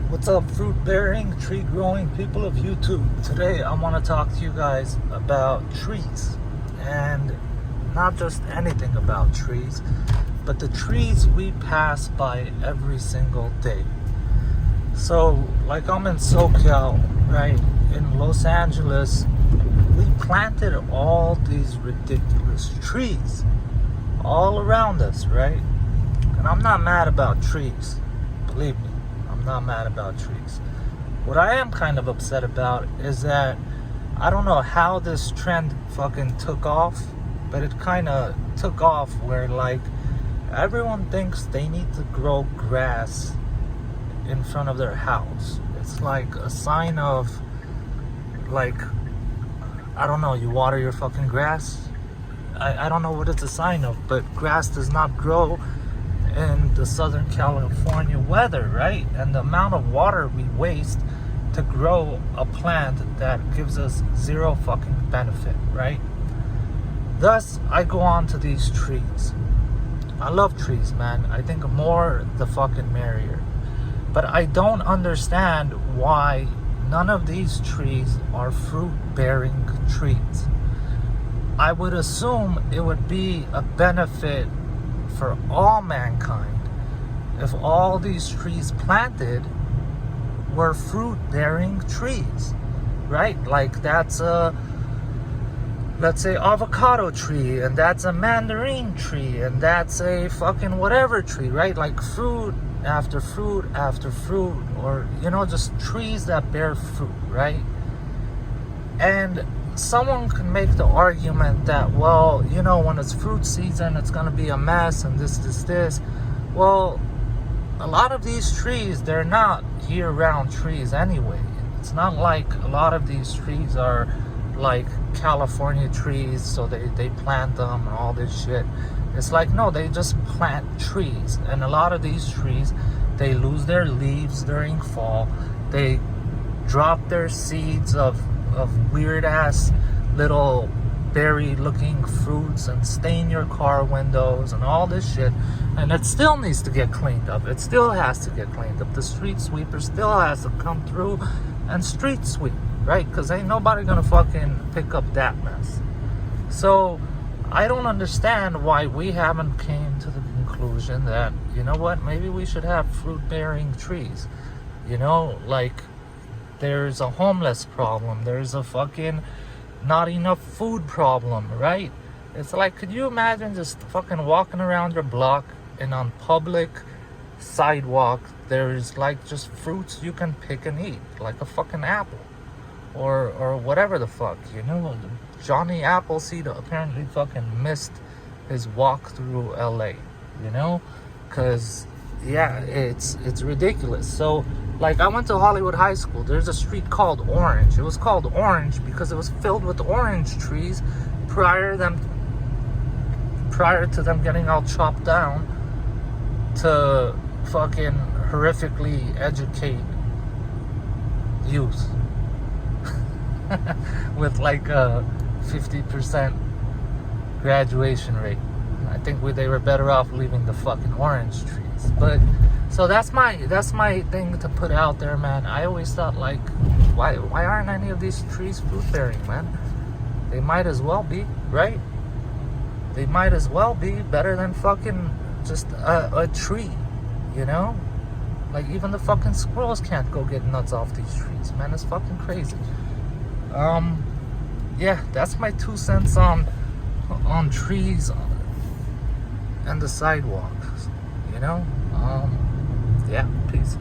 What's up, fruit-bearing, tree-growing people of YouTube? Today I want to talk to you guys about trees, and not just anything about trees, but the trees we pass by every single day. So, like, I'm in SoCal, right? In Los Angeles, we planted all these ridiculous trees all around us, right? And I'm not mad about trees, believe me. I'm not mad about trees. What I am kind of upset about is that I don't know how this trend fucking took off, but it kind of took off where, like, everyone thinks they need to grow grass in front of their house. It's like a sign of, like, I don't know, you water your fucking grass? I don't know what it's a sign of, but grass does not grow in the Southern California weather, right? And the amount of water we waste to grow a plant that gives us zero fucking benefit, right? Thus, I go on to these trees. I love trees, man. I think more the fucking merrier. But I don't understand why none of these trees are fruit-bearing trees. I would assume it would be a benefit for all mankind if all these trees planted were fruit-bearing trees, right? Like, that's a, let's say, avocado tree, and that's a mandarin tree, and that's a fucking whatever tree, right? Like, fruit after fruit after fruit, or, you know, just trees that bear fruit, right? And someone can make the argument that, well, you know, when it's fruit season, it's going to be a mess and this. Well, a lot of these trees, they're not year-round trees anyway. It's not like a lot of these trees are like California trees, so they plant them and all this shit. It's like, no, they just plant trees. And a lot of these trees, they lose their leaves during fall. They drop their seeds of weird ass little berry looking fruits and stain your car windows and all this shit, and it still needs to get cleaned up. It still has to get cleaned up. The street sweeper still has to come through and street sweep, right? Because ain't nobody gonna fucking pick up that mess. So I don't understand why we haven't came to the conclusion that, you know what, maybe we should have fruit bearing trees. You know, like, there's a homeless problem. There's a fucking not enough food problem, right? It's like, could you imagine just fucking walking around your block and on public sidewalk, there's like just fruits you can pick and eat, like a fucking apple or whatever the fuck, you know? Johnny Appleseed apparently fucking missed his walk through LA, you know? Because, yeah, it's ridiculous. So, like, I went to Hollywood High School. There's a street called Orange. It was called Orange because it was filled with orange trees prior to them getting all chopped down to fucking horrifically educate youth with like a 50% graduation rate. I think they were better off leaving the fucking orange trees. But so that's my thing to put out there, man. I always thought, like, why aren't any of these trees fruit bearing, man? They might as well be, right? They might as well be better than fucking just a tree, you know? Like, even the fucking squirrels can't go get nuts off these trees, man. It's fucking crazy. Yeah, that's my 2 cents on trees and the sidewalks, you know? Yeah, peace.